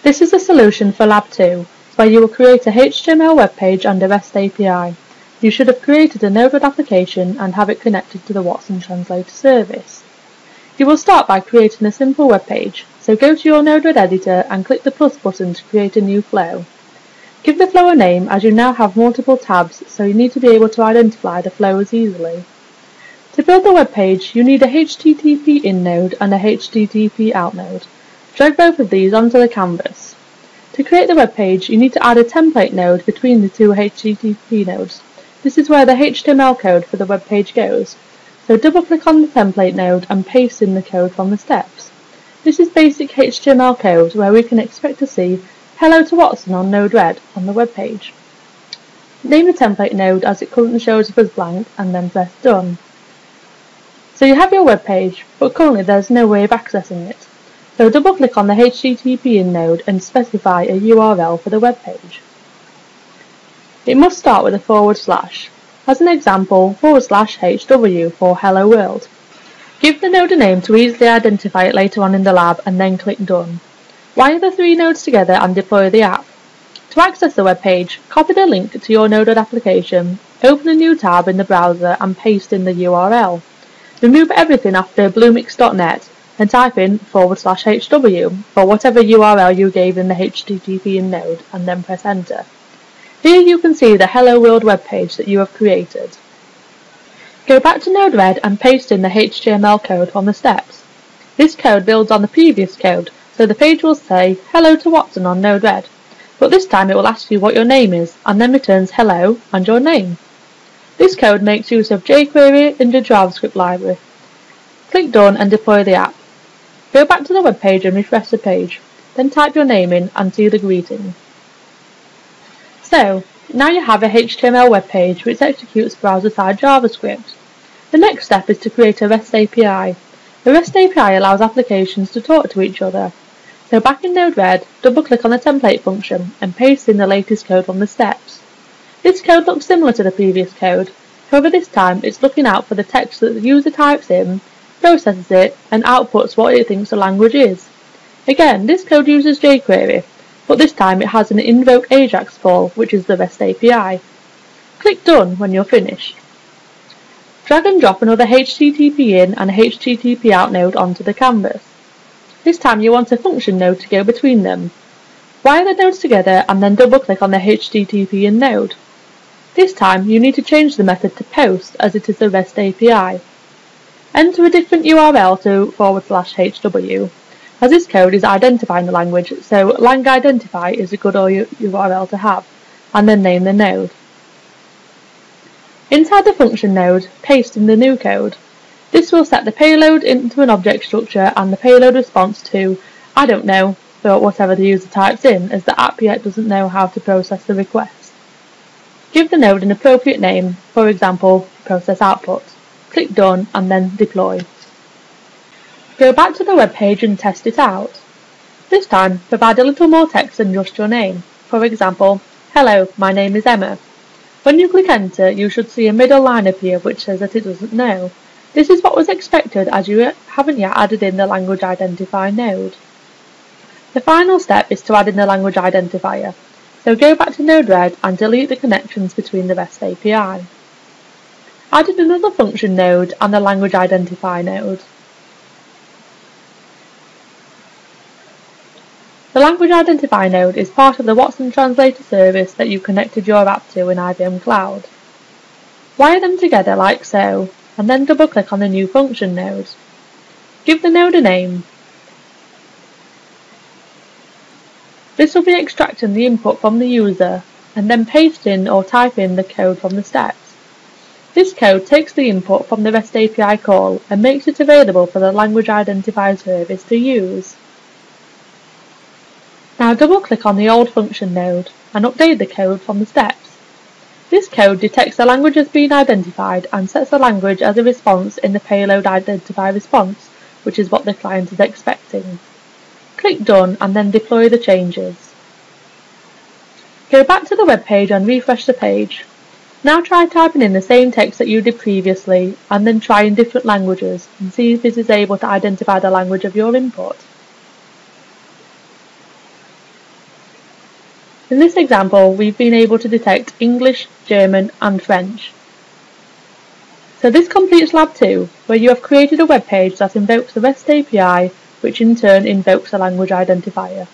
This is a solution for Lab 2, where you will create a HTML web page and a REST API. You should have created a Node-RED application and have it connected to the Watson Translator service. You will start by creating a simple web page, so go to your Node-RED editor and click the plus button to create a new flow. Give the flow a name, as you now have multiple tabs, so you need to be able to identify the flows easily. To build the web page, you need a HTTP in node and a HTTP out node. Drag both of these onto the canvas. To create the web page, you need to add a template node between the two HTTP nodes. This is where the HTML code for the web page goes. So double-click on the template node and paste in the code from the steps. This is basic HTML code where we can expect to see "Hello to Watson" on Node-RED on the web page. Name the template node as it currently shows up as blank and then press Done. So you have your web page, but currently there is no way of accessing it. So double-click on the HTTP in node and specify a URL for the web page. It must start with a /. As an example, /HW for Hello World. Give the node a name to easily identify it later on in the lab and then click Done. Wire the three nodes together and deploy the app. To access the web page, copy the link to your Node-RED application, open a new tab in the browser and paste in the URL. Remove everything after bluemix.net and type in /HW or whatever URL you gave in the HTTP in node and then press Enter. Here you can see the Hello World web page that you have created. Go back to Node-RED and paste in the HTML code from the steps. This code builds on the previous code, so the page will say "Hello to Watson" on Node-RED, but this time it will ask you what your name is and then returns "Hello" and your name. This code makes use of jQuery and the JavaScript library. Click Done and deploy the app. Go back to the web page and refresh the page, then type your name in and see the greeting. So, now you have a HTML web page which executes browser-side JavaScript. The next step is to create a REST API. The REST API allows applications to talk to each other. So back in Node-RED, double-click on the template function and paste in the latest code from the steps. This code looks similar to the previous code, however this time it's looking out for the text that the user types in, processes it, and outputs what it thinks the language is. Again, this code uses jQuery, but this time it has an invoke AJAX call, which is the REST API. Click Done when you're finished. Drag and drop another HTTP in and a HTTP out node onto the canvas. This time you want a function node to go between them. Wire the nodes together and then double-click on the HTTP in node. This time you need to change the method to POST as it is the REST API. Enter a different URL to /HW, as this code is identifying the language, so lang identify is a good URL to have, and then name the node. Inside the function node, paste in the new code. This will set the payload into an object structure and the payload response to, I don't know, or whatever the user types in, as the app yet doesn't know how to process the request. Give the node an appropriate name, for example, process output. Click Done and then deploy. Go back to the web page and test it out. This time, provide a little more text than just your name. For example, "Hello, my name is Emma." When you click Enter, you should see a middle line appear which says that it doesn't know. This is what was expected as you haven't yet added in the language identifier node. The final step is to add in the language identifier, so go back to Node-RED and delete the connections between the REST API. Add in another function node and the language identifier node. The language identifier node is part of the Watson Translator service that you connected your app to in IBM Cloud. Wire them together like so, and then double-click on the new function node. Give the node a name. This will be extracting the input from the user, and then paste in or type in the code from the steps. This code takes the input from the REST API call and makes it available for the language identifier service to use. Now double-click on the old function node and update the code from the steps. This code detects the language as being identified and sets the language as a response in the payload identifier response, which is what the client is expecting. Click Done and then deploy the changes. Go back to the web page and refresh the page. Now try typing in the same text that you did previously and then try in different languages and see if this is able to identify the language of your input. In this example, we've been able to detect English, German and French. So this completes Lab 2, where you have created a web page that invokes the REST API, which in turn invokes a language identifier.